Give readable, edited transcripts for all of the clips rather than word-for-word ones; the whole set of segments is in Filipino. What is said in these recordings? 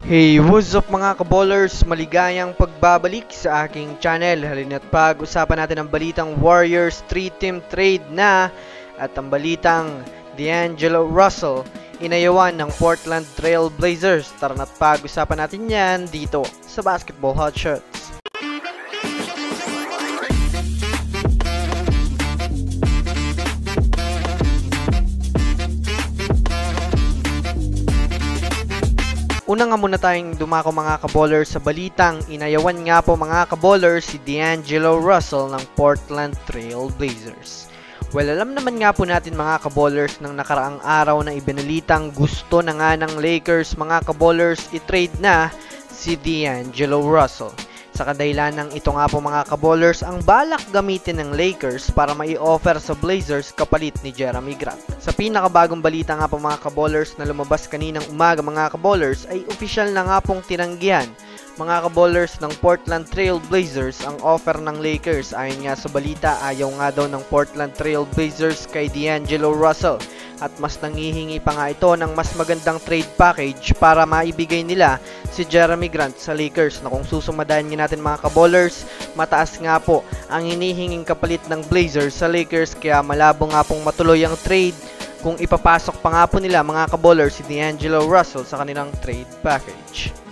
Hey, what's up mga kaballers? Maligayang pagbabalik sa aking channel. Halina't pag-usapan natin ang balitang Warriors 3-team trade na at ang balitang D'Angelo Russell inayawan ng Portland Trail Blazers. Tara na't pag-usapan natin yan dito sa Basketball Hotshots. Una nga muna tayong dumako mga kaballers sa balitang inayawan nga po mga kaballers si D'Angelo Russell ng Portland Trail Blazers. Well, alam naman nga po natin mga kaballers ng nakaraang araw na ibinalitang gusto na nga ng Lakers mga kaballers i-trade na si D'Angelo Russell. Sa kadahilan ng ito nga po mga kaballers ang balak gamitin ng Lakers para mai-offer sa Blazers kapalit ni Jerami Grant. Sa pinakabagong balita nga po mga kaballers na lumabas kaninang umaga mga kaballers ay opisyal na nga pong tinanggihan mga kaballers ng Portland Trail Blazers ang offer ng Lakers. Ayon nga sa balita, ayaw nga daw ng Portland Trail Blazers kay D'Angelo Russell at mas nangihingi pa nga ito ng mas magandang trade package para maibigay nila si Jerami Grant sa Lakers na kung susumadahan nga natin mga kaballers, mataas nga po ang hinihinging kapalit ng Blazers sa Lakers kaya malabo nga pong matuloy ang trade kung ipapasok pa nga po nila mga kaballers si D'Angelo Russell sa kanilang trade package.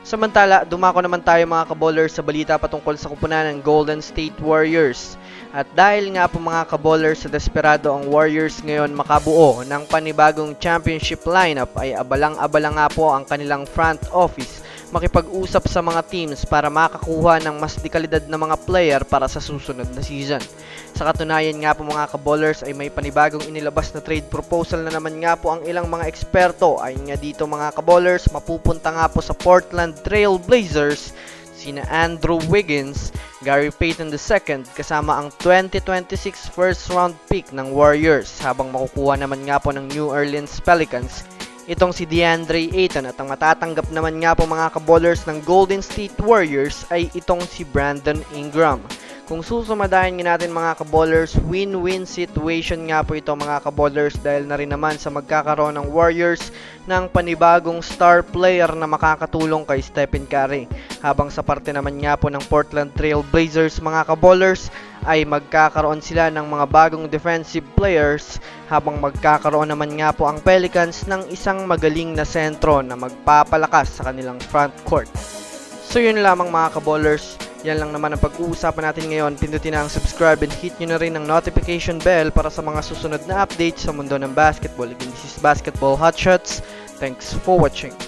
Samantala, dumako naman tayo mga kaballers sa balita patungkol sa kupunan ng Golden State Warriors. At dahil nga po mga kaballers sa desperado ang Warriors ngayon makabuo ng panibagong championship lineup ay abalang-abala nga po ang kanilang front office makipag-usap sa mga teams para makakuha ng mas dekalidad na mga player para sa susunod na season. Sa katunayan nga po mga kaballers ay may panibagong inilabas na trade proposal na naman nga po ang ilang mga eksperto. Ayon nga dito mga kaballers, mapupunta nga po sa Portland Trail Blazers sina Andrew Wiggins, Gary Payton II kasama ang 2026 first round pick ng Warriors habang makukuha naman nga po ng New Orleans Pelicans itong si DeAndre Ayton at ang matatanggap naman nga po mga kaballers ng Golden State Warriors ay itong si Brandon Ingram. Kung susumadahin nga natin mga kaballers, win-win situation nga po ito mga kaballers dahil na rin naman sa magkakaroon ng Warriors ng panibagong star player na makakatulong kay Stephen Curry. Habang sa parte naman nga po ng Portland Trail Blazers mga kaballers ay magkakaroon sila ng mga bagong defensive players habang magkakaroon naman nga po ang Pelicans ng isang magaling na sentro na magpapalakas sa kanilang front court. So yun lamang mga kaballers. Yan lang naman ang pag-uusapan natin ngayon. Pindutin na ang subscribe and hit nyo na rin ang notification bell para sa mga susunod na updates sa mundo ng basketball. Again, this is Basketball Hotshots. Thanks for watching.